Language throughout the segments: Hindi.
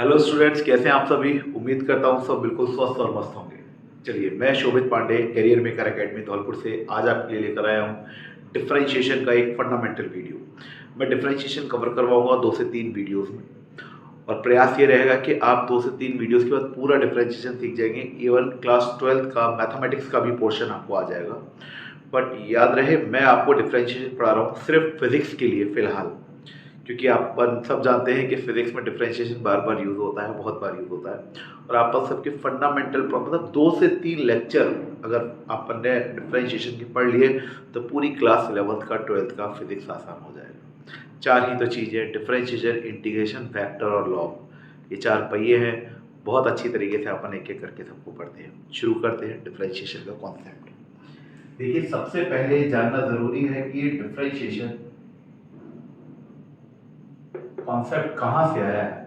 हेलो स्टूडेंट्स, कैसे हैं आप सभी। उम्मीद करता हूँ सब बिल्कुल स्वस्थ और मस्त होंगे। चलिए, मैं Shobhit Pandey career maker academy Dholpur से आज आपके लिए लेकर आया हूँ डिफरेंशिएशन का एक फंडामेंटल वीडियो। मैं डिफरेंशिएशन कवर करवाऊंगा 2 से 3 वीडियोस में, और प्रयास ये रहेगा कि आप 2 से 3 वीडियोस के बाद पूरा डिफरेंशिएशन सीख जाएंगे। इवन क्लास 12th का मैथमेटिक्स का भी पोर्शन आपको आ जाएगा। बट याद रहे, मैं आपको डिफरेंशिएशन पढ़ा रहा हूँ सिर्फ फिजिक्स के लिए फिलहाल, क्योंकि आप सब जानते हैं कि फिजिक्स में डिफरेंशिएशन बार बार यूज होता है, बहुत बार यूज होता है। और आप सबके फंडामेंटल मतलब 2 से 3 लेक्चर अगर अपन ने डिफरेंशिएशन की पढ़ लिए तो पूरी क्लास 11th का 12th का फिजिक्स आसान हो जाएगा। 4 ही तो चीज़ें, डिफरेंशिएशन, इंटीग्रेशन, वेक्टर और लॉग, ये 4 पहिए हैं। बहुत अच्छी तरीके से अपन एक एक करके सबको पढ़ते हैं। शुरू करते हैं डिफरेंशिएशन का कॉन्सेप्ट। देखिए, सबसे पहले जानना जरूरी है कि डिफरेंशिएशन कॉन्सेप्ट कहां से आया है।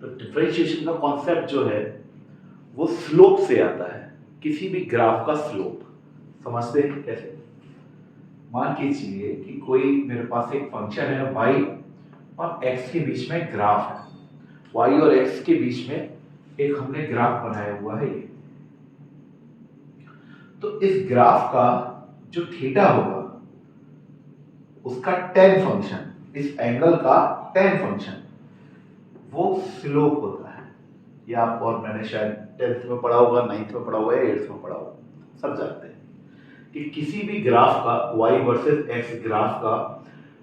तो डिफरेंशिएशन का कॉन्सेप्ट जो है वो स्लोप से आता है, किसी भी ग्राफ का स्लोप। समझते हैं कैसे? मान कीजिए कि कोई मेरे पास एक फंक्शन है y और x के बीच में ग्राफ है। y और x के बीच में एक हमने ग्राफ बनाया हुआ है ये। तो इस ग्राफ का जो थीटा होगा उसका tan फंक्शन, इस एंगल का tan फंक्शन वो स्लोप होता है। ये आप और मैंने शायद 10th में पढ़ा होगा, 9th में पढ़ा होगा या 8th में पढ़ा होगा। सब जानते हैं कि किसी भी ग्राफ का y वर्सेस x ग्राफ का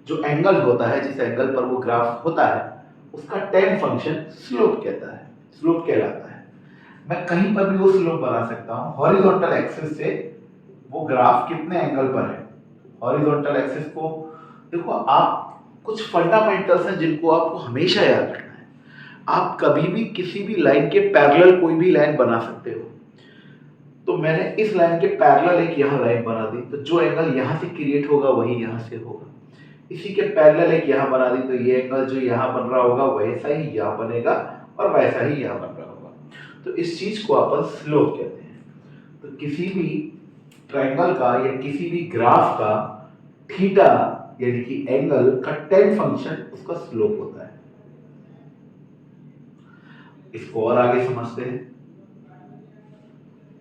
जो एंगल होता है, जिस एंगल पर वो ग्राफ होता है, उसका tan फंक्शन स्लोप कहता है, स्लोप कहलाता है। मैं कहीं पर भी वो स्लोप बना सकता हूँ। हॉरिजॉन्टल एक्सिस से वो ग्राफ कितने एंगल पर है, हॉरिजॉन्टल एक्सिस को देखो। आप कुछ फंडामेंटल्स हैं जिनको आपको हमेशा याद रखना है। आप कभी भी किसी भी लाइन के पैरेलल कोई भी लाइन बना सकते हो। तो मैंने इस लाइन के पैरेलल एक यहाँ लाइन बना दी, तो जो एंगल यहाँ से क्रिएट होगा वही यहाँ से होगा। इसी के पैरेलल एक यहाँ बना दी, तो ये एंगल जो यहाँ बन रहा होगा वैसा ही यहाँ बनेगा और वैसा ही यहाँ बन रहा होगा। तो इस चीज को अपन स्लोप कहते हैं। तो किसी भी ट्रायंगल का या किसी भी ग्राफ का थीटा यानी कि एंगल का tan फंक्शन उसका स्लोप होता है। इसको और आगे समझते हैं।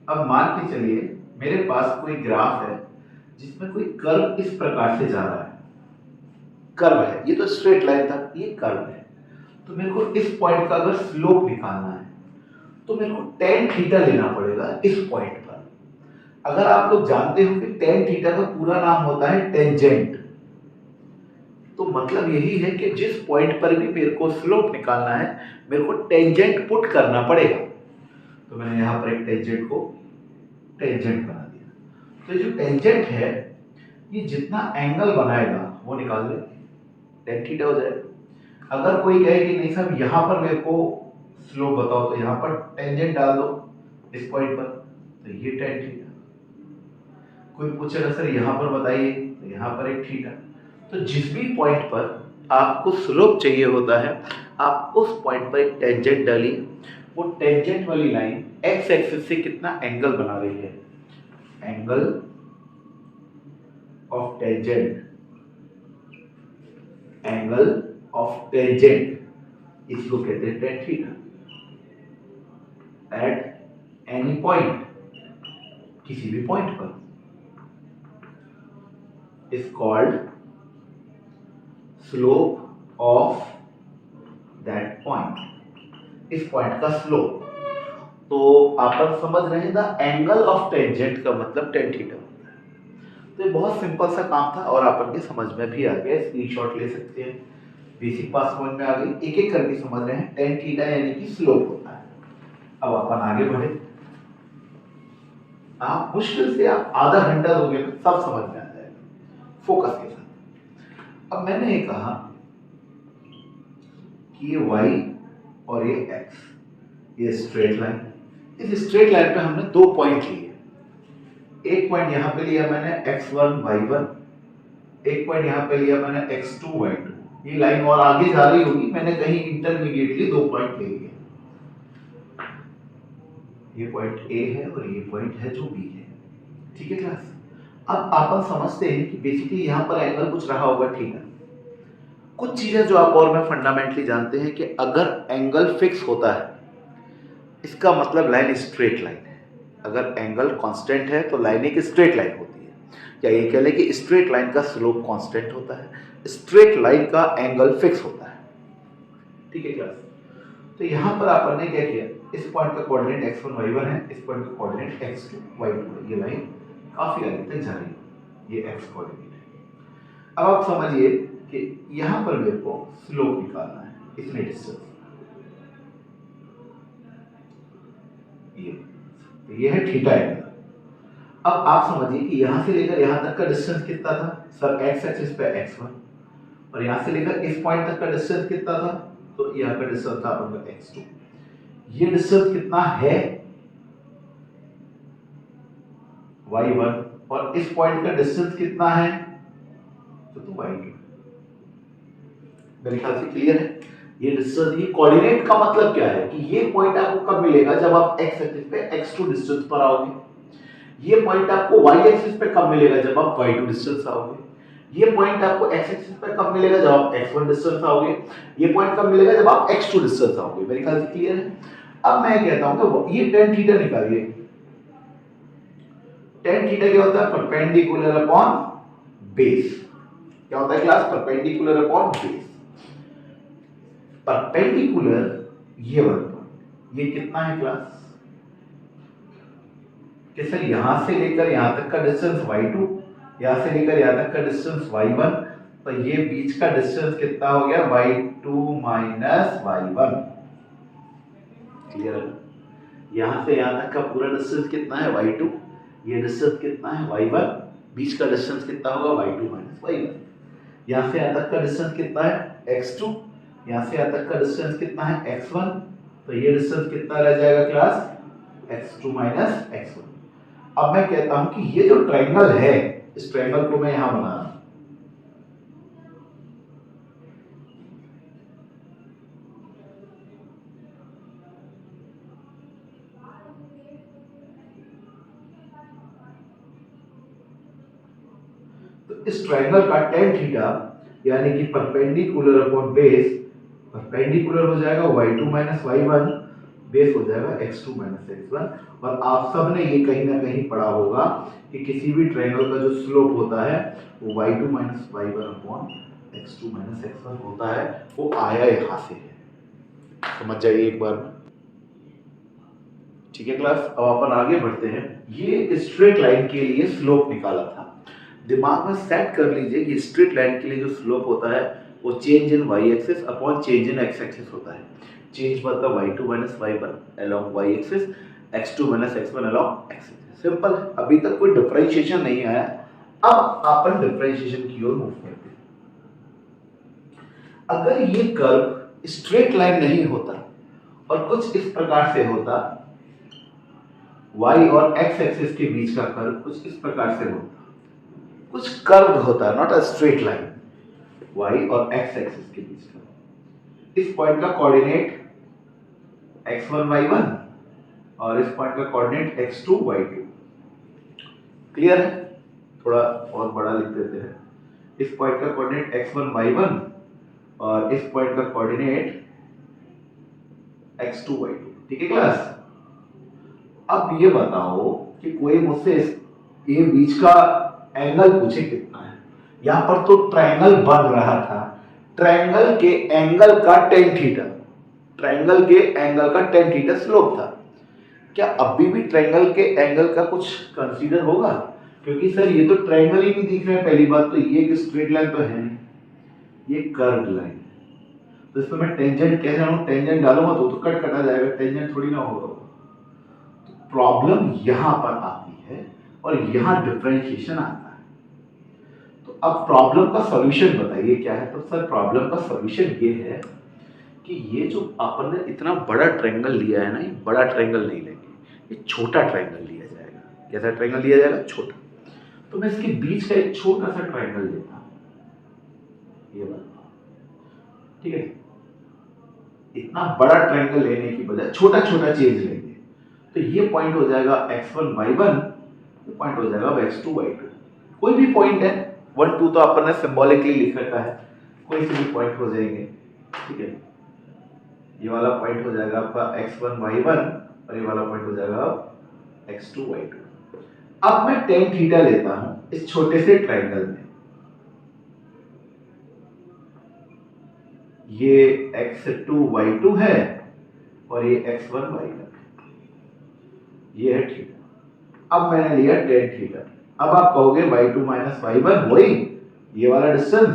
अब मान के चलिए मेरे पास कोई ग्राफ है जिसमें कोई कर्व इस प्रकार से जा रहा है। कर्व है, ये तो स्ट्रेट लाइन था, ये कर्व है। तो मेरे को इस पॉइंट का अगर स्लोप निकालना है तो मेरे को tan थीटा लेना पड़ेगा इस पॉइंट पर। अगर आप लोग जानते हो कि tan थीटा का पूरा नाम होता है टेंजेंट, तो मतलब यही है कि जिस पॉइंट पर भी मेरे को स्लोप निकालना है मेरे को टेंजेंट पुट करना पड़ेगा। तो मैंने यहां पर एक टेंजेंट को टेंजेंट बना दिया। तो जो टेंजेंट है ये जितना एंगल बनाएगा वो निकाल ले, tan थीटा हो जाएगा। अगर कोई कहे कि नहीं साहब यहां पर मेरे को स्लोप बताओ, तो यहां पर टेंजेंट डाल दो इस पॉइंट पर, तो ये tan थीटा। कोई पूछेगा सर यहां पर बताइए, तो यहां पर एक थीटा। तो जिस भी पॉइंट पर आपको स्लोप चाहिए होता है आप उस पॉइंट पर एक टेंजेंट डालिए। वो टेंजेंट वाली लाइन एक्स एक्सिस से कितना एंगल बना रही है, angle of tangent, angle of tangent, इसको कहते हैं tan theta. At any point, किसी भी पॉइंट पर, is called slope of that point, इस पॉइंट का स्लोप। तो आप समझ रहे हैं, द एंगल ऑफ टेंजेंट का मतलब tan थीटा होता है। तो ये बहुत सिंपल सा काम था और अपन के समझ में भी आ गया। स्क्रीनशॉट ले सकते हैं, बेसिक बात समझ में आ गई। एक एक करके समझ रहे हैं। tan थीटा यानी कि स्लोप होता है। अब अपन आगे बढ़े। आप मुश्किल से आप आधा घंटा दोगे तो सब समझ में आ जाएगा फोकस के साथ। अब मैंने ये कहा कि ये y और ये x, ये स्ट्रेट लाइन। इस स्ट्रेट लाइन पे हमने 2 पॉइंट लिए। एक पॉइंट यहां पे लिया मैंने x1 y1, एक पॉइंट यहां पे लिया मैंने x2 y2। ये लाइन और आगे जा रही होगी, मैंने कहीं इंटरमीडिएटली 2 पॉइंट ले लिए। ये पॉइंट A है और ये पॉइंट है जो B है। ठीक है क्लास? अब अपन समझते हैं कि बेसिकली यहां पर एंगल कुछ रहा होगा थीटा। कुछ चीजें जो आप और मैं फंडामेंटली जानते हैं कि अगर एंगल फिक्स होता है इसका मतलब लाइन स्ट्रेट लाइन है। अगर एंगल कांस्टेंट है तो लाइन एक स्ट्रेट लाइन होती है। क्या ये कह लें कि स्ट्रेट लाइन का स्लोप कांस्टेंट होता है, स्ट्रेट लाइन का एंगल फिक्स होता है। ठीक है क्लास? तो यहां पर अपन ने क्या किया, इस पॉइंट का कोऑर्डिनेट x1 y1 है, इस पॉइंट का कोऑर्डिनेट x2 y2 है। ये लाइन काफी आगे तक जा रही है, ये x कोऑर्डिनेट है। अब आप समझिए कि यहां पर मेरे को स्लोप निकालना है, इतने डिस्टेंस ये है थीटा एंगल। अब आप समझिए कि यहां से लेकर यहां तक का डिस्टेंस कितना था सर, x एक्सिस पे x1, और यहां से लेकर इस पॉइंट तक का डिस्टेंस कितना था, तो यहां का डिस्टेंस था अपन का x2। ये डिस्टेंस कितना है y1, और इस पॉइंट का डिस्टेंस कितना है तो y2। मेरे ख्याल से क्लियर है। ये डिस्टेंस, ये कोऑर्डिनेट का मतलब क्या है कि ये पॉइंट आपको कब मिलेगा, जब आप x एक्सिस पे x2 डिस्टेंस पर आओगे। ये पॉइंट आपको y एक्सिस पे कब मिलेगा, जब आप y2 डिस्टेंस आओगे। ये पॉइंट आपको x एक्सिस पे कब मिलेगा, जब आप x1 डिस्टेंस आओगे। ये पॉइंट कब मिलेगा, जब आप x2 डिस्टेंस आओगे। मेरे ख्याल से क्लियर है। अब मैं कहता हूं कि ये tan थीटा निकालिए। tan थीटा क्या होता है, परपेंडिकुलर अपॉन बेस। क्या होता है class, perpendicular upon base. Perpendicular ये वाला, ये कितना है क्लास, कि सर यहां से लेकर यहां तक का डिस्टेंस y2, यहां से लेकर यहां तक का डिस्टेंस y1, तो ये बीच का डिस्टेंस कितना हो गया, y2 माइनस y1। क्लियर है? यहां से यहां तक का पूरा डिस्टेंस कितना है, y2, ये डिस्टेंस कितना है, y1, बीच का डिस्टेंस कितना होगा, y2 माइनस y1। यहां से यहां तक का डिस्टेंस कितना है, x2, यहां से यहां तक का डिस्टेंस कितना है, x1, तो ये डिस्टेंस कितना रह जाएगा क्लास, x2 माइनस x1। अब मैं कहता हूं कि ये जो ट्रायंगल है, इस ट्रायंगल को मैं यहां बना रहा हूं। तो इस ट्रायंगल का tan थीटा यानी कि परपेंडिकुलर अपॉन बेस, परपेंडिकुलर हो जाएगा y2 माइनस y1, बेस हो जाएगा x2 माइनस x1। और आप सब ने ये कहीं ना कहीं पढ़ा होगा कि किसी भी ट्रायंगल का जो स्लोप होता है वो y2 minus y1 upon x2 minus x1 होता है। वो आया यहां से है, समझ जाइए एक बार। ठीक है क्लास? अब अपन आगे बढ़ते हैं। ये स्ट्रेट लाइन के लिए स्लोप निकाला था, दिमाग में सेट कर लीजिए कि स्ट्रेट लाइन के लिए जो स्लोप होता है वो change in y axis upon change in x axis होता है। चेंज मतलब y2 minus y1 along y axis, x2 minus x1 along x axis. Simple है, अभी तक कोई डिफरेंशिएशन नहीं आया। अब अपन डिफरेंशिएशन की ओर मूव करते हैं। अगर ये कर्व स्ट्रेट लाइन नहीं होता और कुछ इस प्रकार से होता, y और x एक्सिस के बीच का कर्व कुछ इस प्रकार से होता, कुछ कर्व होता है, not a straight line, y और x एक्सिस के बीच का। इस पॉइंट का कोऑर्डिनेट x1 y1 और इस पॉइंट का कोऑर्डिनेट x2 y2। क्लियर है? थोड़ा और बड़ा लिख देते हैं। इस पॉइंट का कोऑर्डिनेट x1 y1 और इस पॉइंट का कोऑर्डिनेट x2 y2। ठीक है क्लास? अब ये बताओ कि कोई मुझसे ये बीच का एंगल पूछे कितना है। यहां पर तो ट्रायंगल बन रहा था, ट्रायंगल के एंगल का tan थीटा, ट्रायंगल के एंगल का tan थीटा स्लोप था। क्या अभी भी ट्रायंगल के एंगल का कुछ कंसीडर होगा? क्योंकि सर ये तो ट्रायंगल ही नहीं दिख रहा है। पहली बात तो ये एक स्ट्रेट लाइन तो है नहीं, ये कर्व्ड लाइन है। तो इसमें मैं टेंजेंट कैसे डालूं, टेंजेंट डालूंगा तो कट कटा जाएगा, टेंजेंट थोड़ी ना होगा। प्रॉब्लम यहां पर आती है और यहां डिफरेंशिएशन आता है। तो अब प्रॉब्लम का सॉल्यूशन बताइए क्या है। तो सर प्रॉब्लम का सॉल्यूशन ये है कि ये जो अपन ने इतना बड़ा ट्रायंगल लिया है ना, ये बड़ा ट्रायंगल नहीं लेंगे, ये छोटा ट्रायंगल लिया जाएगा। कैसा ट्रायंगल लिया जाएगा? छोटा। तो मैं इसके बीच का एक छोटा सा ट्रायंगल लेता हूं, ये वाला। ठीक है? इतना बड़ा ट्रायंगल लेने की बजाय छोटा छोटा चेंज लेंगे। तो ये पॉइंट हो जाएगा x1 y1, ये पॉइंट हो जाएगा x2 y2। कोई भी पॉइंट है, 1 2 तो अपन ने सिंबॉलिकली लिख रखा है। कोई से भी पॉइंट हो जाएंगे, ठीक है। ये वाला पॉइंट हो जाएगा आपका x1 y1 और ये वाला पॉइंट हो जाएगा x2 y2। अब मैं tan थीटा लेता हूं इस छोटे से ट्रायंगल में, ये x2 y2 है और ये x1 y1 है, ये है थीटा। अब मैंने लिया tan थीटा। अब आप कहोगे y2 माइनस y1 वही ये वाला डिस्टेंस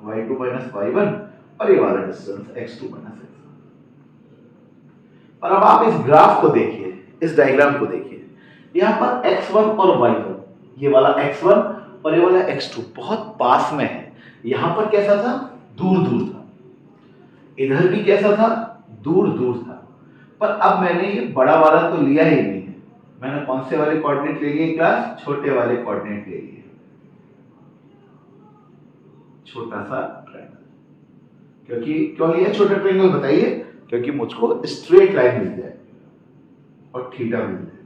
y2 माइनस y1 और ये वाला डिस्टेंस x2 माइनस x1। और अब आप इस ग्राफ को देखिए, इस डायग्राम को देखिए, यहाँ पर x1 और y1, ये वाला x1 और ये वाला x2 बहुत पास में है। यहाँ पर कैसा था, दूर दूर था, इधर भी कैसा था, दूर दूर था। पर अब मैंने ये बड़ा वाला तो लिया ही नहीं है, मैंने कौन से वाले कोऑर्डिनेट ले लिए क्लास, छोटे वाले कोऑर्डिनेट ले लिए, छोटा सा ट्रायंगल। क्योंकि क्यों लिया छोटा ट्रायंगल बताइए, क्योंकि मुझको स्ट्रेट लाइन मिल जाए और थीटा मिल जाए।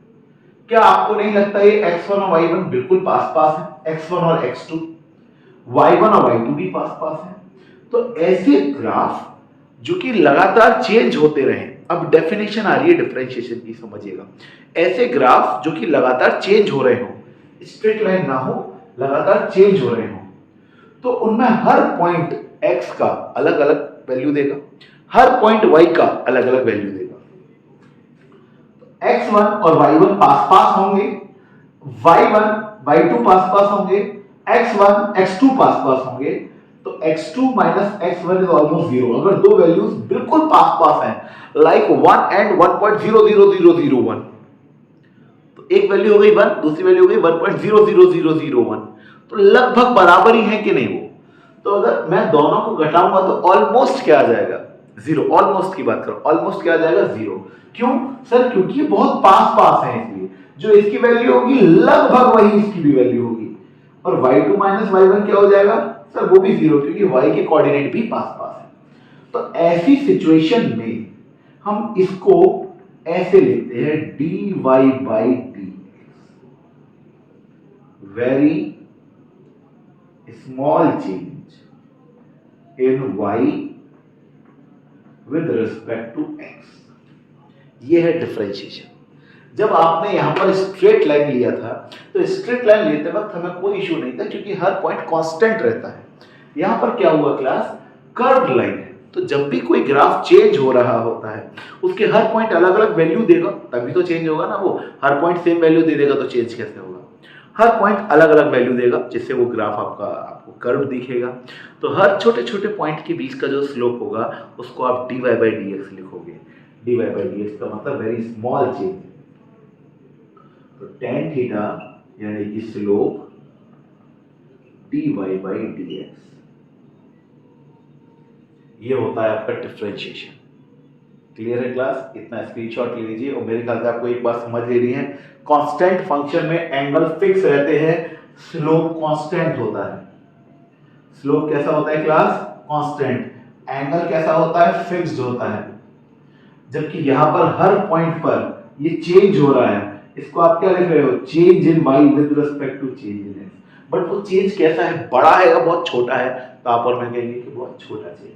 क्या आपको नहीं लगता ये x1 और y1 बिल्कुल पास पास है, x1 और x2, y1 और y2 भी पास पास है। तो ऐसे ग्राफ जो कि लगातार चेंज होते रहे, अब डेफिनेशन आ रही है डिफरेंशिएशन की, समझिएगा। ऐसे ग्राफ जो कि लगातार चेंज हो रहे हो, स्ट्रेट लाइन ना हो, लगातार चेंज हो रहे हो, तो उनमें हर पॉइंट x का अलग अलग वैल्यू देगा, हर पॉइंट y का अलग अलग वैल्यू देगा। x1 और y1 पास पास होंगे, y1 y2 पास पास होंगे, x1 x2 पास पास होंगे। तो x2 minus x1 is almost zero. अगर दो वैल्यूज बिल्कुल पास पास हैं, लाइक 1 एंड 1.00001, तो एक वैल्यू हो गई 1, दूसरी वैल्यू हो गई 1.00001, तो लगभग बराबर ही है कि नहीं वो। तो अगर मैं दोनों को घटाऊंगा तो ऑलमोस्ट क्या आ जाएगा, जीरो। ऑलमोस्ट की बात करो, ऑलमोस्ट क्या आ जाएगा, जीरो। क्यों सर, क्योंकि ये बहुत पास पास है, इसलिए जो इसकी वैल्यू होगी लगभग वही इसकी भी वैल्यू होगी। और y2 माइनस y1 क्या हो जाएगा सर, वो भी जीरो, क्योंकि y के कोऑर्डिनेट भी पास पास है। तो ऐसी सिचुएशन में हम इसको ऐसे लिखते हैं dy by dx, very small change in y with respect to x। ये है डिफरेंशिएशन। जब आपने यहां पर स्ट्रेट लाइन लिया था, तो स्ट्रेट लाइन लेते वक्त हमें कोई इश्यू नहीं था, क्योंकि हर पॉइंट कांस्टेंट रहता है। यहां पर क्या हुआ क्लास, कर्व्ड लाइन है, तो जब भी कोई ग्राफ चेंज हो रहा होता है, उसके हर पॉइंट अलग अलग वैल्यू देगा, तभी तो चेंज होगा ना। वो हर पॉइंट सेम वैल्यू दे देगा तो चेंज कैसे होगा। हर पॉइंट अलग अलग वैल्यू देगा, जिससे वो ग्राफ आपको कर्व दिखेगा। तो हर छोटे छोटे पॉइंट के बीच का जो स्लोप होगा उसको आप dy by dx लिखोगे। dy by dx का मतलब वेरी स्मॉल चेंज। तो tan थीटा यानी कि स्लोप dy by dx, ये होता है आपका डिफरेंशिएशन। क्लियर है क्लास? इतना स्क्रीनशॉट ले लीजिए। और मेरे ख्याल से आपको एक बात समझ लेनी है, कांस्टेंट फंक्शन में एंगल फिक्स रहते हैं, स्लोप कांस्टेंट होता है। स्लोप कैसा होता है क्लास? कांस्टेंट। एंगल कैसा होता है? फिक्स्ड होता है। जबकि यहां पर हर पॉइंट पर ये चेंज हो रहा है, इसको आप क्या लिख रहे हो? Change in y with respect to change in x। But वो चेंज कैसा है? बड़ा है या बहुत छोटा है? तो आप और मैं कहेंगे कि बहुत छोटा चेंज है।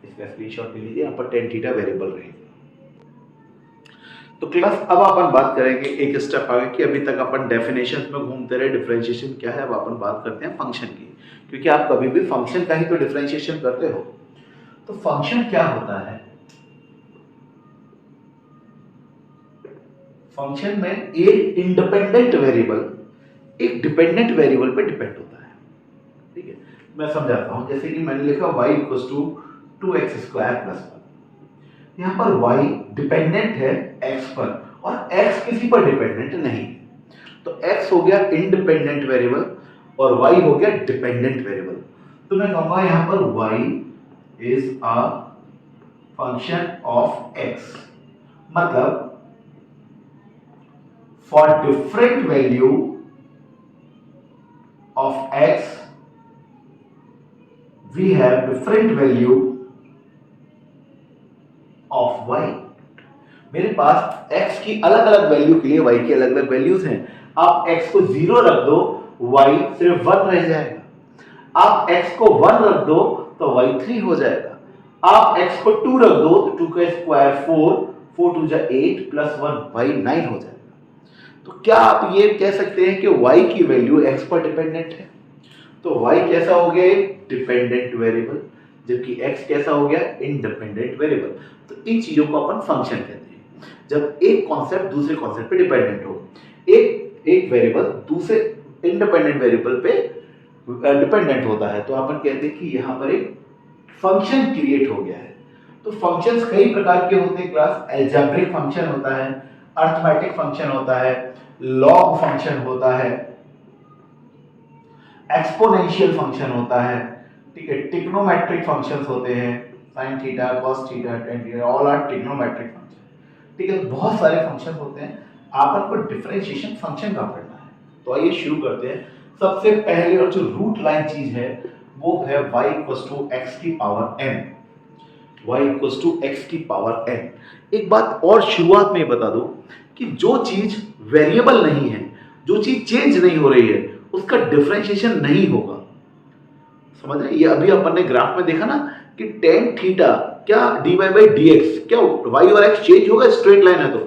इसका स्क्रीनशॉट ले लीजिए। यहाँ पर tan थीटा वेरिएबल रहेगा। तो क्लास अब अपन बात करेंगे एक स्टेप आगे कि अभी तक अपन डेफिनेशंस में घूमते रहे, डिफरेंशिएशन क्या है। अब अपन बात करते हैं फंक्शन की, क्योंकि आप कभी भी फंक्शन का ही तो डिफरेंशिएशन करते हो। तो फंक्शन क्या होता है? फंक्शन में एक इंडिपेंडेंट वेरिएबल एक डिपेंडेंट वेरिएबल पे डिपेंड होता है। ठीक है, मैं समझाता हूं। जैसे कि मैंने लिखा y equals to 2x square plus 1। यहां पर y डिपेंडेंट है x पर और x किसी पर डिपेंडेंट नहीं। तो x हो गया इंडिपेंडेंट वेरिएबल और y हो गया डिपेंडेंट वेरिएबल। तो मैं कहूंगा यहां पर y is a function of x, मतलब for different value of x we have different value of y। मेरे पास x की अलग अलग वैल्यू के लिए y की अलग अलग वैल्यूज हैं। आप x को 0 रख दो, y सिर्फ 1 रह जाएगा। आप x को 1 रख दो तो तो y3 हो जाएगा। आप x को 2 रख दो तो 2 का स्क्वायर 4, 4 2 जा 8 प्लस 1 y9 हो जाएगा। तो क्या आप ये कह सकते हैं कि y की वैल्यू x पर डिपेंडेंट है? तो y कैसा हो गया? डिपेंडेंट वेरिएबल, जबकि x कैसा हो गया? Independent variable. तो इन चीजों को अपन फंक्शन कहते हैं। जब एक कॉन्सेप्ट दूसरे कॉन्सेप्ट पे डिपेंडेंट हो, एक वेरिएबल दूसरे इंडिपेंडेंट वेरिएबल पे डिपेंडेंट होता है, तो अपन कहते हैं कि यहाँ पर एक फंक्शन क्रिएट हो गया है। तो फंक्शंस कई प्रकार के होते हैं क्लास। अलजेब्रिक फंक्शन होता है, अरिथमेटिक फंक्शन होता है, लॉग फंक्शन होता है, एक्सपोनेंशियल फंक्शन होता है, ठीक है, ट्रिग्नोमेट्रिक फंक्शंस होते हैं, sin theta, cos theta, tan theta, all are trigonometric function. ठीक है, तो बहुत सारे फंक्शन होते हैं, आपन को डिफरेंशिएशन फंक्शन का पढ़ना है। तो आइए शुरू करते हैं। सबसे पहले और जो रूट लाइन चीज है वो है y x की पावर n, y x की पावर n। एक बात और शुरुआत में बता दो कि जो चीज वेरिएबल नहीं है, जो चीज चेंज नहीं हो रही है, उसका डिफरेंशिएशन नहीं होगा। समझ रहे? ये अभी अपन ने ग्राफ में देखा ना कि tan थीटा क्या dy बाई dx, क्या y और x चेंज होगा? स्ट्रेट लाइन है तो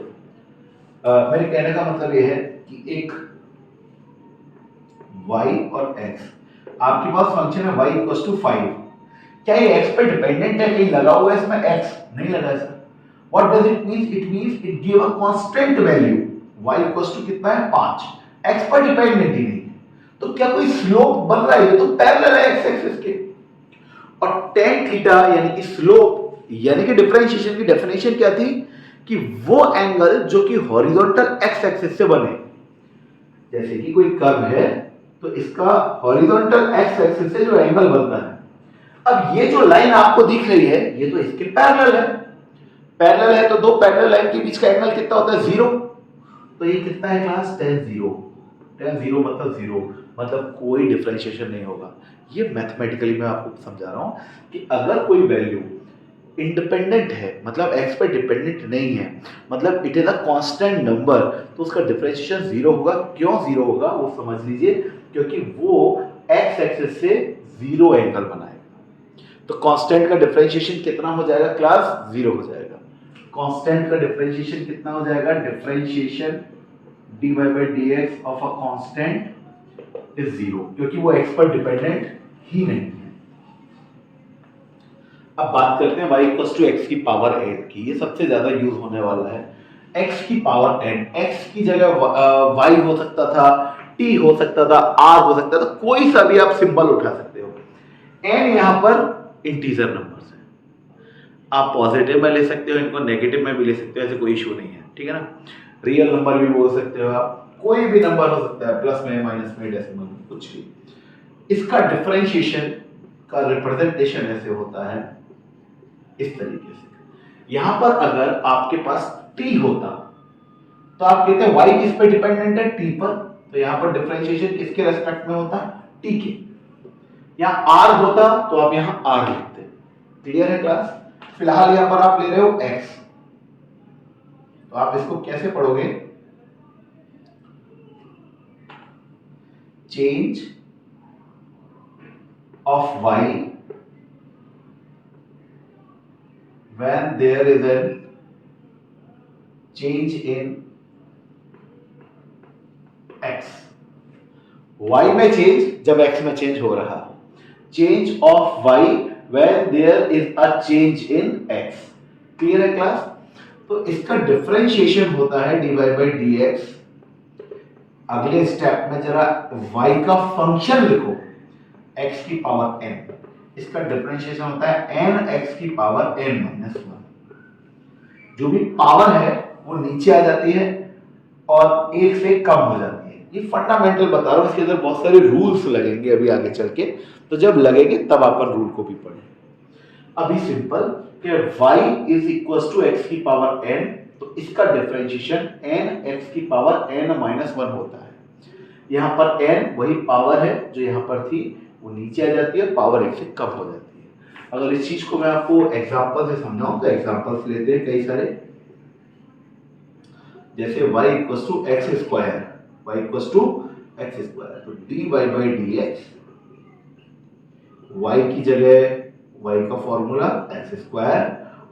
मेरे कहने का मतलब ये है कि एक y और x, आपके पास फंक्शन है y 5, क्या ये x पे डिपेंडेंट है? कहीं लगा हुआ है इसमें x? नहीं लगा है sir. What does it means? It means it give a constant value. y कितना है? 5। x पर डिपेंडेंट ही नहीं है, तो क्या कोई स्लोप बन रहा है? ये तो पैरेलल है x एक्सिस के। और tan थीटा यानी कि स्लोप यानी कि डिफरेंशिएशन की डेफिनेशन क्या थी? कि वो एंगल जो कि हॉरिजॉन्टल x एक्सिस से बने। जैसे कि कोई कर्व है तो इसका हॉरिजॉन्टल x एक्सिस से जो एंगल बनता है, अब ये जो लाइन आपको दिख रही है ये तो इसके पैरेलल है। पैरेलल है तो दो पैरेलल लाइन के बीच का एंगल कितना होता है? 0। तो ये कितना है क्लास? tan 0। tan 0 मतलब 0, मतलब कोई डिफरेंशिएशन नहीं होगा। ये मैथमेटिकली मैं आपको समझा रहा हूं कि अगर कोई वैल्यू इंडिपेंडेंट है, मतलब x पर डिपेंडेंट नहीं है, मतलब it is a constant number, तो उसका डिफरेंशिएशन 0 होगा। क्यों 0 होगा वो समझ लीजिए, क्योंकि वो x एक्सिस से 0 एंगल बनाएगा। तो कांस्टेंट का डिफरेंशिएशन कितना हो जाएगा क्लास? 0 हो जाएगा। कांस्टेंट का डिफरेंशिएशन कितना हो जाएगा? Differentiation dy by dx of a constant is 0, क्योंकि वो x पर डिपेंडेंट ही नहीं है। अब बात करते हैं y x की पावर n की। ये सबसे ज्यादा यूज होने वाला है। x की पावर n, x की जगह y हो सकता था, t हो सकता था, r हो सकता था, कोई सा भी आप सिंबल उठा सकते हो। n यहां पर इंटीजर नंबर्स है, आप पॉजिटिव में ले सकते हो, इनको नेगेटिव में भी ले सकते हो, ऐसे कोई इशू नहीं है। ठीक है ना? रियल नंबर भी बोल सकते हो आप, कोई भी नंबर हो सकता है, प्लस में, माइनस में, डेसिमल में, कुछ भी। इसका डिफरेंशिएशन का रिप्रेजेंटेशन ऐसे होता है इस तरीके से। यहां पर अगर आपके पास t होता तो आप कहते हैं y किस पे डिपेंडेंट है? t पर। तो यहां पर डिफरेंशिएशन किसके रेस्पेक्ट में होता? t के। यहां r होता तो आप यहां r लिखते। क्लियर है क्लास? फिलहाल यहां पर आप ले रहे हो x, तो आप इसको कैसे पढ़ोगे? Change of y when there is a change in x, y में चेंज जब x में चेंज हो रहा, change of y when there is a change in x। Clear है क्लास? तो इसका डिफरेंशिएशन होता है dy by dx। अगले स्टेप में जरा y का फंक्शन लिखो, x की पावर n, इसका डिफरेंशिएशन होता है n x की पावर n माइनस 1। जो भी पावर है वो नीचे आ जाती है और एक से कम हो जाती है। ये फंडामेंटल बता रहा हूं, इसके अंदर बहुत सारे रूल्स लगेंगे अभी आगे चल के, तो जब लगेंगे तब अपन रूल को भी पढ़ें। अभी सिंपल कि y is equal to x की पावर n, तो इसका डिफरेंशिएशन n x की पावर n माइनस 1 होता है। यहां पर n वही पावर है जो यहां पर थी, वो नीचे आ जाती है, पावर 1 से कम हो जाती है। अगर इस चीज को मैं आपको एग्जांपल से समझाऊं तो एग्जांपल्स लेते हैं कई सारे। जैसे y equal to x square, y equal to x square, तो dy by dx, y की जगह y का फॉर्मूला एक्स स्क्वायर,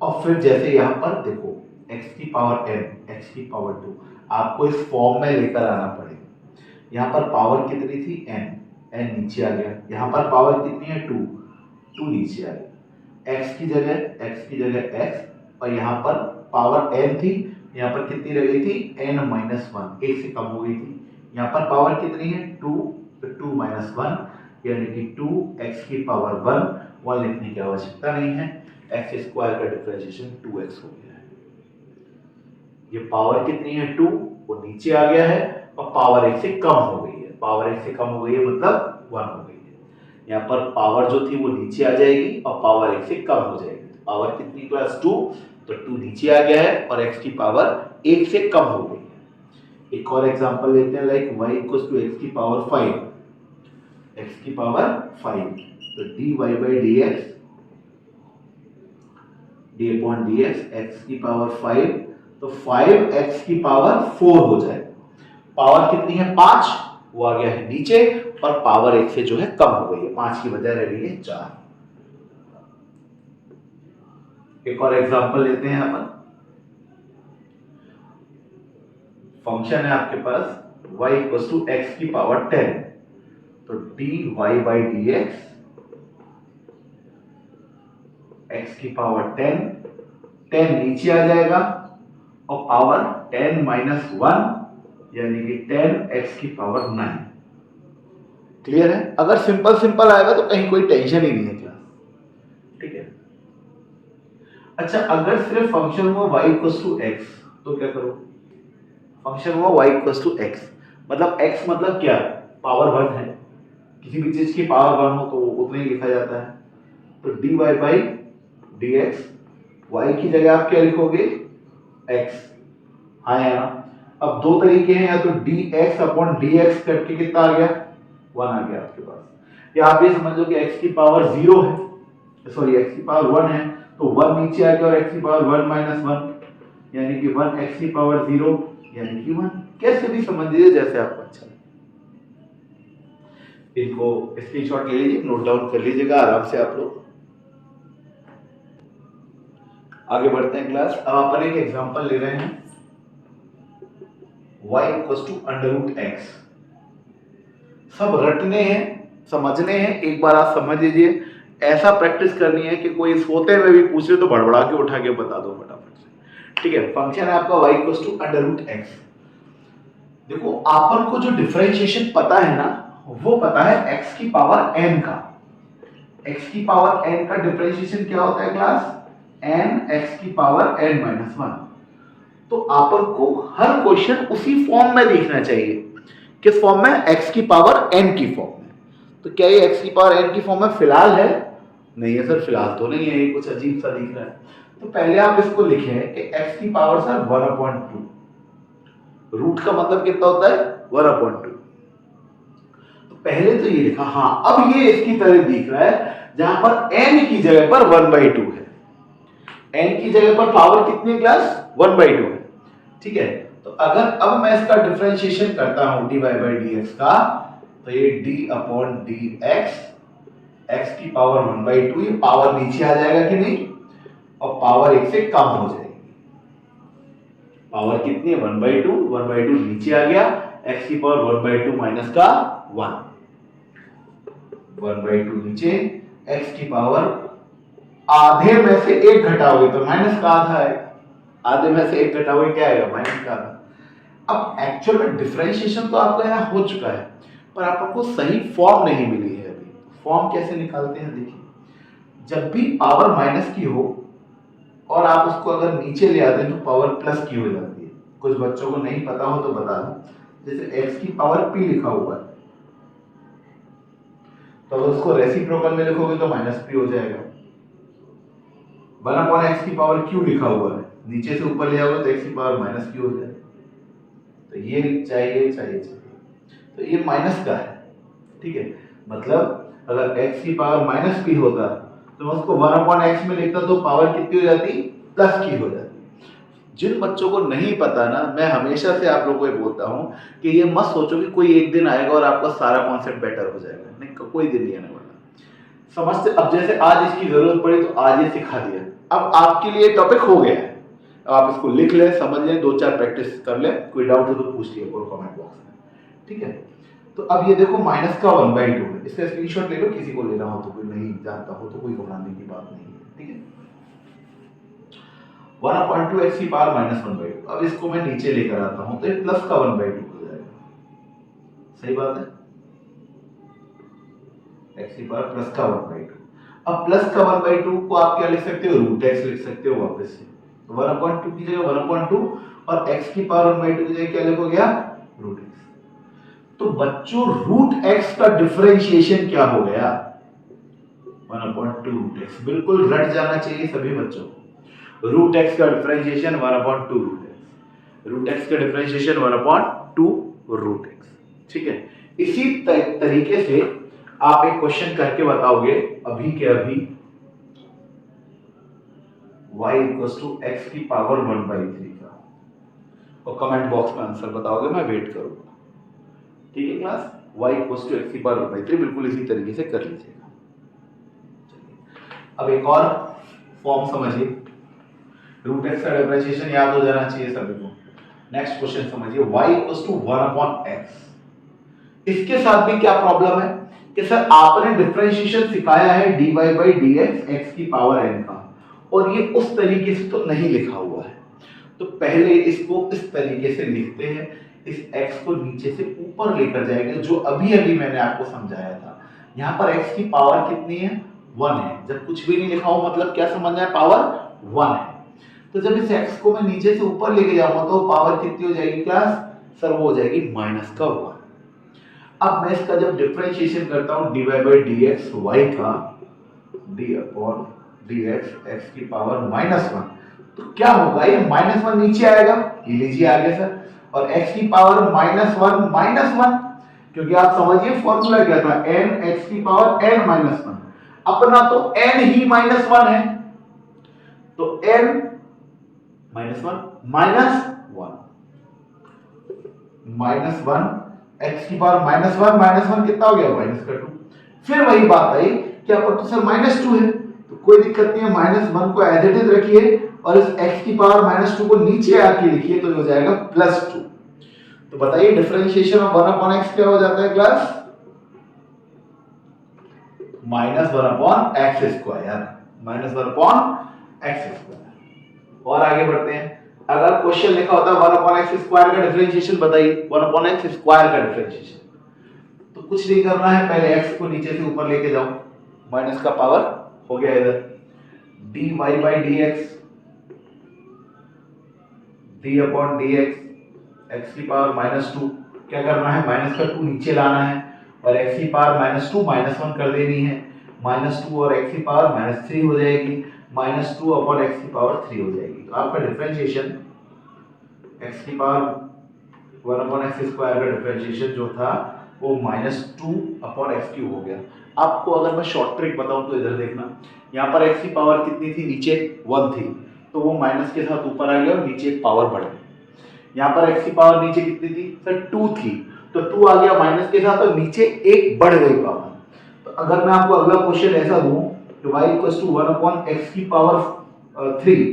और फिर जैसे यहाँ पर देखो x की पावर n, x की पावर 2, आपको इस फॉर्म में लेकर आना पड़ेगा। यहाँ पर पावर कितनी थी n, n नीचे आ गया, यहाँ पर पावर कितनी है 2, 2 नीचे आ गया, x की जगह x, और यहाँ पर पावर n थी, यहाँ पर कितनी रह गई थी n माइनस 1, एक से कम हो गई थी। यहाँ पर पावर कितनी है 2, तो 2 माइनस 1 यानी कि 2x की पावर 1 लिखने की आवश्यकता नहीं है, एक्स स्क्वायर का डिफरेंशिएशन 2x हो गया है। ये पावर कितनी है 2, वो नीचे आ गया है, और पावर 1 से कम हो गई है, पावर 1 से कम हो गई है मतलब 1 हो गई है। यहाँ पर पावर जो थी वो नीचे आ जाएगी और पावर 1 से कम हो जाएगी। पावर कितनी प्लस 2, तो 2 नीचे आ गया है और x की पावर 1 से कम हो गई है। एक और एग्जांपल लेते हैं, like y equals to x की पावर 5, x की पावर 5, तो dy by dx, d upon dx, x की पावर 5, तो 5x की पावर 4 हो जाएगा। पावर कितनी है 5, वो आ गया है नीचे, और पावर 1 से जो है कम हो गई है, 5 की बजाय रह गई है 4। एक और एग्जांपल लेते हैं, यहाँ पर फंक्शन है आपके पास y इक्वल्स टू x की पावर 10, तो dy बाई dx, x की पावर 10, 10 नीचे आ जाएगा, और पावर 10 माइनस 1 यानी कि 10x की पावर 9। क्लियर है? अगर सिंपल आएगा तो कहीं कोई टेंशन ही नहीं है क्लास, ठीक है। अच्छा, अगर सिर्फ फंक्शन हुआ y इक्वल्स टू x, तो क्या करो, फंक्शन हुआ y इक्वल्स टू x, मतलब x मतलब क्या, पावर 1 है, किसी भी चीज की पावर 1 हो तो उतना ही लिखा जाता है, तो dy बाई dx, y की जगह आप क्या लिखोगे x, हाँ है ना। अब दो तरीके हैं, या तो dx अपॉन dx करके कितना आ गया 1 आ गया आपके पास, या आप ये समझ लो कि x की पावर 0 है, सॉरी x की पावर 1 है, तो 1 नीचे आ गया और x की पावर 1 माइनस 1 यानी कि 1 x की पावर 0 यानी कि 1। कैसे भी समझ लीजिए जैसे आपको अच्छा लगे। इनको स्क्रीनशॉट ले लीजिए, नोट डाउन कर लीजिएगा आराम से आप लोग। आगे बढ़ते हैं क्लास। अब अपन एक एग्जांपल ले रहे हैं, y equals to under root x। सब रटने हैं, समझने हैं, एक बार आप समझ लीजिए, ऐसा प्रैक्टिस करनी है कि कोई सोते हुए भी पूछ ले तो बड़बड़ा के उठा के बता दो फटाफट से, ठीक है। फंक्शन है आपका y equals to under root x। देखो आपन को जो डिफरेंशिएशन पता है ना, वो पता है x की पावर n का। x की पावर n का डिफरेंशिएशन क्या होता है क्लास, n x की पावर n माइनस 1। तो आपन को हर क्वेश्चन उसी फॉर्म में लिखना चाहिए, किस फॉर्म में, x की पावर n की फॉर्म में। तो क्या ये x की पावर n की फॉर्म में फिलहाल है, नहीं है सर, फिलहाल तो नहीं है, ये कुछ अजीब सा दिख रहा है। तो पहले आप इसको लिखें कि x की पावर सर 1/2, रूट का मतलब कितना होता है 1/2। तो पहले तो ये लिखा, हाँ अब ये इसकी तरह दिख रहा है, जहां पर n की जगह पर 1/2 है, n की जगह पर पावर कितनी क्लास 1/2 है, ठीक है। तो अगर अब मैं इसका डिफरेंशिएशन करता हूं dy बाई dx का, तो ये d अपॉन dx, x की पावर 1/2, ये पावर नीचे आ जाएगा कि नहीं, और पावर 1 से कम हो जाएगी। पावर कितनी है 1/2, 1/2 नीचे आ गया, x की पावर 1/2 माइनस का 1, 1/2 नीचे, x की पावर आधे में से 1 घटाओगे तो माइनस का आधा है, आधे में से 1 घटाओगे क्या आएगा माइनस का आधा। अब एक्चुअल में डिफरेंशिएशन तो आपका यहाँ हो चुका है, पर आपको सही फॉर्म नहीं मिली है अभी। फॉर्म कैसे निकालते हैं देखिए, जब भी पावर माइनस की हो और आप उसको अगर नीचे ले आते हैं तो पावर प्लस की हो जाती है। कुछ बच्चों को नहीं पता हो तो बता दूं, जैसे x की पावर p लिखा हुआ है, तो उसको रेसिप्रोकल में लिखोगे तो माइनस p हो जाएगा। 1/x की पावर q लिखा हुआ है, नीचे से ऊपर ले जाओगे तो x की पावर माइनस q हो जाएगा। तो ये चाहिए, तो ये माइनस का है, ठीक है। मतलब अगर x की पावर माइनस p होता तो मैं उसको 1/x में लिखता तो पावर कितनी हो जाती, प्लस की हो जाती। जिन बच्चों को नहीं पता ना, मैं हमेशा से आप लोगों को ये बोलता हूं कि ये मत सोचो कि कोई एक दिन आएगा और आपका सारा कॉन्सेप्ट बेटर हो जाएगा, नहीं, कोई दिन नहीं आने वाला। समझते। अब जैसे आज इसकी जरूरत पड़ी तो आज ये सिखा दिया, अब आपके लिए टॉपिक हो गया है। अब आप इसको लिख लें, समझ लें, 2-4 प्रैक्टिस कर लें, कोई डाउट हो तो पूछ लिया करो कमेंट बॉक्स में, ठीक है। तो अब ये देखो माइनस का 1/2 है, इसका स्क्रीनशॉट ले लो, किसी को लेना हो तो, कोई नहीं जानता हो तो कोई घबराने की बात नहीं है, ठीक है। 1/2 एक्स की पावर -1/2। अब इसको मैं नीचे लेकर आता हूं तो ये प्लस का 1/2 हो जाएगा, सही बात है, एक्स की पावर प्लस का 1/2। अब प्लस का 1/2 को आप क्या लिख सकते हो, रूट एक्स लिख सकते हो वापस से। तो 1/2 की जगह 1/2 और एक्स की पावर 1/2 की जगह क्या लिखोगे आप, रूट एक्स। तो बच्चों रूट एक्स का डिफरेंशिएशन क्या हो गया, 1/2 रूट एक्स। बिल्कुल रट जाना चाहिए सभी बच्चों को, रूट एक्स का differentiation 1/2 root x, root x का डिफरेंशिएशन 1/2 रूट एक्स, ठीक है। इसी तरीके से आप एक क्वेश्चन करके बताओगे अभी के अभी, y = x की पावर 1/3 का, और कमेंट बॉक्स में आंसर बताओगे, मैं वेट करूंगा, ठीक है क्लास। y = x की पावर 1/3 बिल्कुल इसी तरीके से कर लीजिएगा। अब एक और फॉर्म समझिए, रूट एक्स का डिफरेंशिएशन याद हो जाना चाहिए सभी को। नेक्स्ट क्वेश्चन समझिए, y = 1/x। इसके साथ भी क्या प्रॉब्लम है कि सर आपने डिफरेंशिएशन सिखाया है dy/dx x की पावर n का, और ये उस तरीके से तो नहीं लिखा हुआ है। तो पहले इसको इस तरीके से लिखते हैं, इस x को नीचे से ऊपर लेकर जाएंगे, जो अभी अभी मैंने आपको समझाया था। यहाँ पर x की पावर कितनी है, 1 है। जब कुछ भी नहीं लिखा हो मतलब क्या समझना है, पावर 1 है। तो जब इस x को मैं नीचे से ऊपर लेके जाऊंगा तो पावर कितनी हो जाएगी क्लास, सर वो हो जाएगी -1। अब मैं इसका जब डिफरेंशिएशन करता हूं dy/dx y का, d/dx x की पावर -1, तो क्या होगा, ये -1 नीचे आएगा, ये लीजिए आगे सर, और x की पावर -1, क्योंकि आप समझिए फॉर्मूला क्या था, n x की पावर n-1, अपना तो n ही -1 है, तो n -1 x की पावर -1 कितना हो गया, -2। फिर वही बात आई कि अपन तो सर -2 है, तो कोई दिक्कत नहीं है, -1 को एज इट इज रखिए और इस x की पावर -2 को नीचे आके लिखिए तो हो जाएगा +2। तो बताइए डिफरेंशिएशन ऑफ 1/x क्या हो जाता है क्लास, -1/x²। और आगे बढ़ते हैं, अगर क्वेश्चन लिखा होता है 1/x² का डिफरेंशिएशन बताइए, 1/x² का डिफरेंशिएशन, तो कुछ नहीं करना है, पहले x को नीचे से ऊपर लेके जाओ, माइनस का पावर हो गया इधर, dy/dx d/dx x की पावर -2, क्या करना है, -2 नीचे लाना है, और x की पावर -2 -1 कर देनी है, -2 और x की पावर -3 हो जाएगी, -2/x की पावर 3 हो जाएगी। तो आपका डिफरेंशिएशन x की पावर 1/x² का डिफरेंशिएशन जो था वो -2/x³ हो गया। आपको अगर मैं शॉर्ट ट्रिक बताऊं तो इधर देखना, यहाँ पर x की पावर कितनी थी, नीचे 1 थी, तो वो माइनस के साथ ऊपर आ गया और नीचे एक पावर बढ़ गई। यहाँ पर x की पावर नीचे कितनी थी सर, 2 थी, तो 2 आ गया माइनस के साथ और नीचे एक बढ़ गई पावर। तो अगर मैं आपको अगला क्वेश्चन ऐसा दूं कि y = 1/x की पावर 3,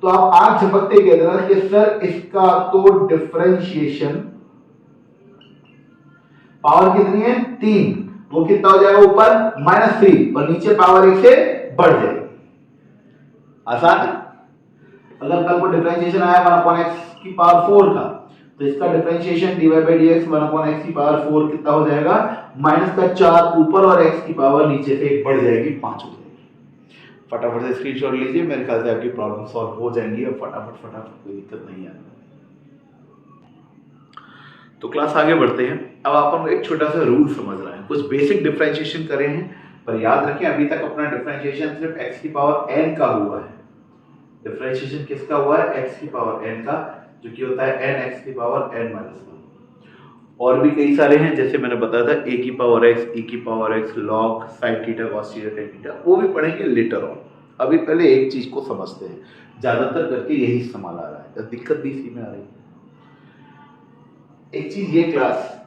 तो आप आंख झपकते कह देना कि सर इसका तो डिफरेंशिएशन पावर कितनी है, 3, वो कितना हो जाएगा ऊपर -3 और नीचे पावर 1 से बढ़ जाएगी। आसान है। अगर कल को डिफरेंशिएशन आया 1/x की पावर 4 का, तो इसका डिफरेंशिएशन dy/dx 1/x की पावर 4 कितना हो जाएगा, -4 ऊपर और x की पावर नीचे से 1 बढ़ जाएगी, 5 हो जाएगी। फटाफट से स्क्रीनशॉट लीजिए, मेरे ख्याल से आपकी प्रॉब्लम सॉल्व हो जाएंगी। अब फटाफट कोई दिक्कत नहीं है। तो क्लास आगे बढ़ते हैं। अब अपन एक छोटा सा रूल समझना है, कुछ बेसिक डिफरेंशिएशन करे हैं, पर याद रखें अभी तक अपना डिफरेंशिएशन सिर्फ x की पावर n का हुआ है। डिफरेंशिएशन किसका हुआ है, x की पावर n का, जो कि होता है n x की पावर n-1। और भी कई सारे हैं, जैसे मैंने बताया था a की पावर x, e की power x, log, sin theta, cos theta, tan theta, वो भी पढ़ेंगे लेटर ऑन। अभी पहले एक चीज को समझते हैं, ज्यादातर करके यही इस्तेमाल आ रहा है, तो दिक्कत भी इसी में आ रही है। एक चीज ये क्लास,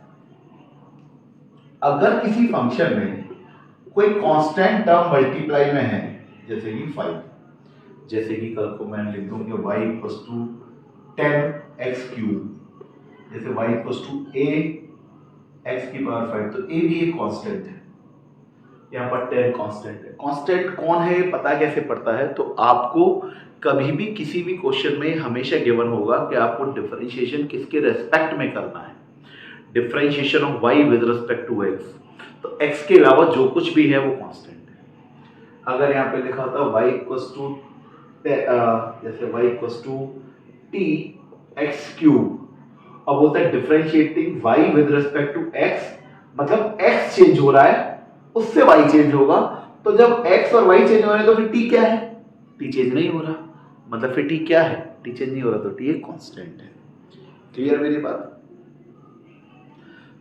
अगर किसी फंक्शन में कोई कांस्टेंट टर्म मल्टीप्लाई में है, जैसे कि 5, जैसे कि कल को मैं लिख दूं कि y equals to 10x cube, जैसे y equals to a x की पावर 5, तो a भी एक कांस्टेंट है, यहाँ पर 10 कांस्टेंट है। कांस्टेंट कौन है ये पता कैसे पड़ता है, तो आपको कभी भी किसी भी क्वेश्चन में हमेशा गिवन होगा कि आपको डिफरेंशिएशन किसके रेस्पेक्ट में करना है, differentiation of y with respect to x, तो x के अलावा जो कुछ भी है वो कांस्टेंट है। अगर यहाँ पे लिखा होता y इक्वल्स टू जैसे y equals to t x cube, अब बोलता है differentiating y with respect to x, मतलब x चेंज हो रहा है उससे y चेंज होगा, तो जब x और y चेंज हो रहे हैं तो फिर t क्या है, t चेंज नहीं हो रहा, मतलब फिर t क्या है, t चेंज नहीं हो रहा, तो t एक कांस्टेंट है। क्लियर मेरी बात?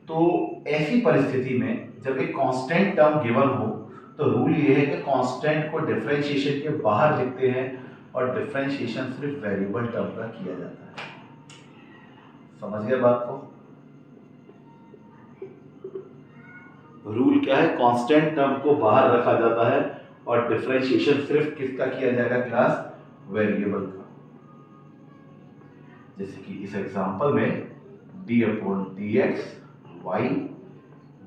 तो ऐसी परिस्थिति में जब एक कांस्टेंट टर्म गिवन हो तो रूल ये है कि कांस्टेंट को डिफरेंशिएशन के बाहर लिखते हैं और डिफरेंशिएशन सिर्फ वेरिएबल टर्म का किया जाता है। समझ गए बात को? रूल क्या है, कांस्टेंट टर्म को बाहर रखा जाता है और डिफरेंशिएशन सिर्फ किसका किया जाएगा क्लास, वेरिएबल का। जैसे कि इस एग्जांपल में d upon dx y,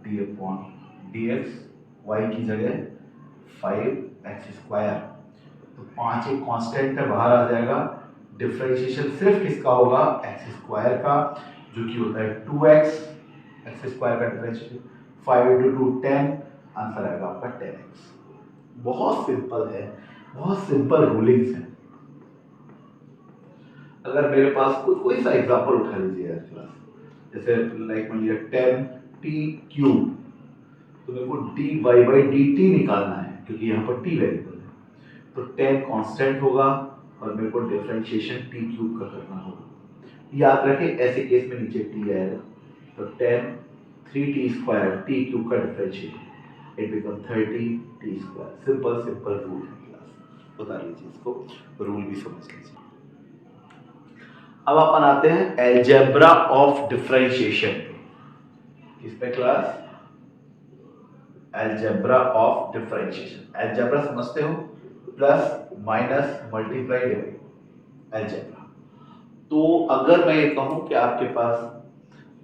d upon dx y की जगह 5x स्क्वायर, तो 5 एक कांस्टेंट है बाहर आ जाएगा, डिफरेंशिएशन सिर्फ किसका होगा, x स्क्वायर का, जो कि होता है 2x, x स्क्वायर का डिफरेंशिएशन 5 into 2 10, आंसर आएगा आपका 10x। बहुत सिंपल है, बहुत सिंपल रूलिंग्स हैं। अगर मेरे पास कोई सा एग्जांपल उठा लीजिए यार क्लास, जैसे लाइक मान लिया 10t क्यूब, तो मेरे को dy by dt निकालना है क्योंकि यहाँ पर t वेरिएबल है, तो 10 कांस्टेंट होगा और मेरे को डिफरेंशिएशन t क्यूब का करना होगा। याद रखें ऐसे केस में नीचे t आएगा, तो 10 3t स्क्वायर t क्यूब का differentiation, it become 30t square. Simple simple rule है क्लास, बता लीजिए इसको, रूल भी समझ लीजिए। अब अपन आते हैं अलजेब्रा ऑफ डिफरेंशिएशन पे। किस पे class, algebra of differentiation. Algebra समझते हो, plus minus multiply divide, algebra. तो अगर मैं ये कहूं कि आपके पास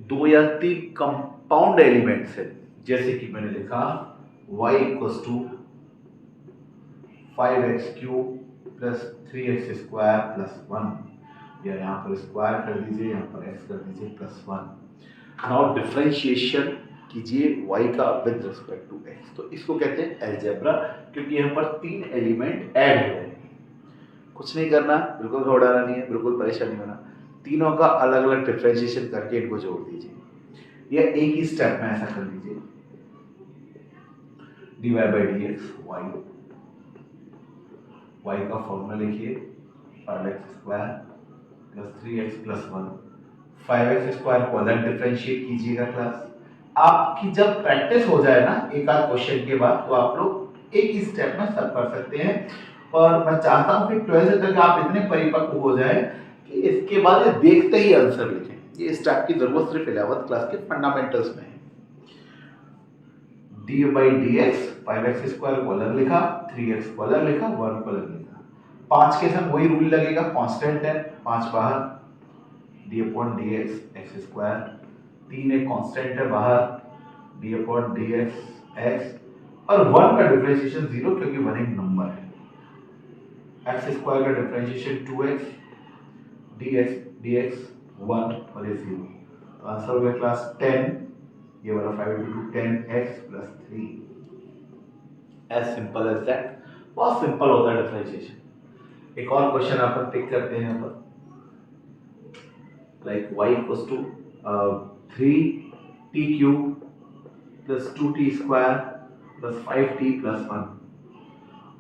2 या 3 कंपाउंड एलिमेंट्स है, जैसे कि मैंने लिखा y equals to 5x cube plus 3x square plus 1, या यहाँ पर स्क्वायर कर दीजिए, यहाँ पर x कर दीजिए प्लस 1। नाउ डिफरेंशिएशन कीजिए y का विद रिस्पेक्ट टू x, तो इसको कहते हैं अलजेब्रा, क्योंकि यहाँ पर 3 एलिमेंट ऐड हो रहे हैं। कुछ नहीं करना, बिल्कुल घबराना नहीं है, बिल्कुल परेशान नहीं होना, तीनों का अलग अलग डिफरेंशिएशन करके इनको जोड़ दीजिए, या एक ही स्टेप में ऐसा कर लीजिए। dy by dx y का फॉर्मूला लिखिए 5x square plus 3x plus 1, 5x square को अलग डिफरेंशिएट कीजिएगा क्लास। आपकी जब प्रैक्टिस हो जाए ना एक आध क्वेश्चन के बाद, तो आप लोग एक ही स्टेप में सब कर सकते हैं। और मैं चाहता हूं कि 12th तक आप इतने परिपक्व हो जाए कि इसके बाद देखते ही आंसर लिखें। ये स्टेप की जरूरत सिर्फ 11th क्लास के फंडामेंटल्स में है। dy by dx 5x square को अलग लिखा, 3x को अलग लिखा, 1 को अलग लिखा। 5 के साथ वही रूल लगेगा, कांस्टेंट है, 5 बाहर, d upon dx x square, 3 एक कांस्टेंट है बाहर, d अपॉन dx x, और 1 का डिफरेंशिएशन 0 क्योंकि 1 एक नंबर है। x स्क्वायर का डिफरेंशिएशन 2x, dx 1 और ये 0, तो आंसर हो गया क्लास 10, ये वाला 5 into 10x plus 3, as simple as that। बहुत सिंपल होता है डिफरेंशिएशन। एक और क्वेश्चन अपन पिक करते हैं यहाँ पर, like y equals to 3t cube plus 2t square plus 5t plus 1।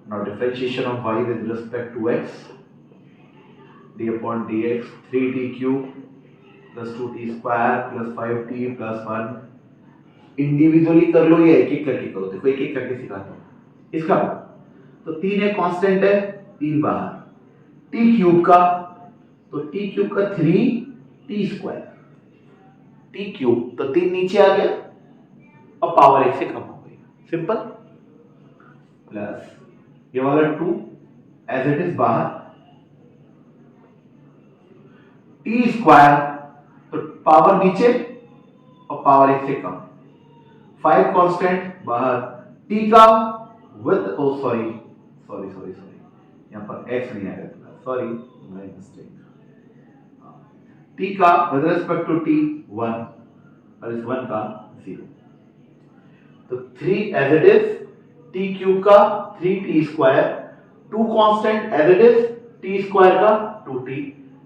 Now differentiation of y with respect to x, d upon dx 3t cube plus 2t square plus 5t plus 1। Individually कर लो या एक एक करके करो, देखो एक एक करके सिखाता हूँ। इसका तो 3 एक कांस्टेंट है, 3 बाहर, t क्यूब का, तो t क्यूब का 3t स्क्वायर, t क्यूब तो 3 नीचे आ गया और पावर 1 से कम हो गई। सिंपल। प्लस ये वाला 2 एज इट इज बाहर, टी स्क्वायर तो पावर नीचे और पावर 1 से कम, 5 कांस्टेंट बाहर, टी का विद सॉरी यहां पर x नहीं आएगा, सॉरी माय मिस्टेक, टी का विद रिस्पेक्ट टू टी 1 और इस 1 का 0, तो 3 as it is, t cube का 3t square, 2 constant as it is, t square का 2t,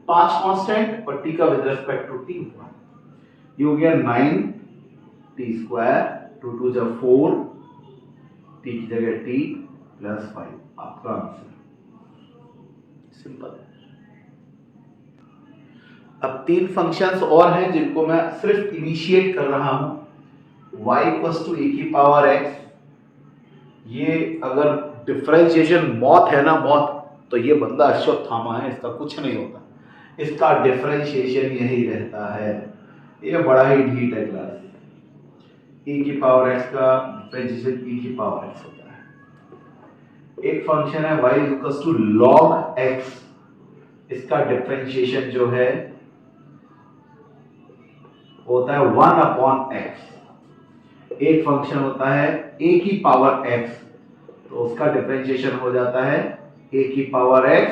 5 कांस्टेंट और टी का विद रिस्पेक्ट टू टी 1, ये हो गया 9 टी स्क्वायर, 2 2 जा 4, टी की जगह टी प्लस 5, आपका आंसर सिंपल है। अब 3 फंक्शंस और हैं जिनको मैं सिर्फ इनिशिएट कर रहा हूं, y इक्वल्स टू ए की पावर x, ये अगर डिफरेंशिएशन मौत है ना मौत, तो ये बंदा अश्वत्थामा है, इसका कुछ नहीं होता, इसका डिफरेंशिएशन यही रहता है, ये बड़ा ही ढीठ है क्लास, e की पावर x का डिफरेंशिएशन e की पावर x होता है। एक फंक्शन है y equals to log x, इसका डिफरेंशिएशन जो है होता है 1 अपॉन x, एक फंक्शन होता है a की पावर x, तो उसका डिफरेंशिएशन हो जाता है a की पावर x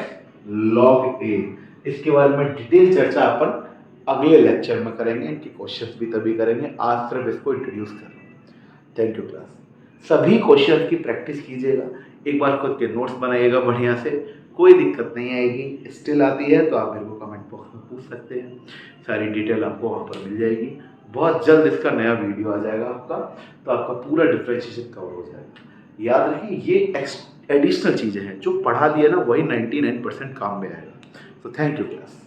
log a। इसके बारे में डिटेल चर्चा अपन अगले लेक्चर में करेंगे, इनकी क्वेश्चंस भी तभी करेंगे, आज सिर्फ इसको इंट्रोड्यूस कर रहे हैं। थैंक यू क्लास, सभी क्वेश्चंस की प्रैक्टिस कीजिएगा, एक बार खुद के नोट्स बनाइएगा बढ़िया से, कोई दिक्कत नहीं आएगी, स्टिल आती है तो आप मेरे को कमेंट बॉक्स में पूछ सकते हैं, सारी डिटेल आपको वहाँ पर मिल जाएगी। बहुत जल्द इसका नया वीडियो आ जाएगा आपका, तो आपका पूरा डिफरेंशिएशन कवर हो जाएगा। याद रखिए ये एडिशनल चीज़ें हैं, जो पढ़ा दिया ना वही 99% काम में आएगा। तो थैंक यू क्लास।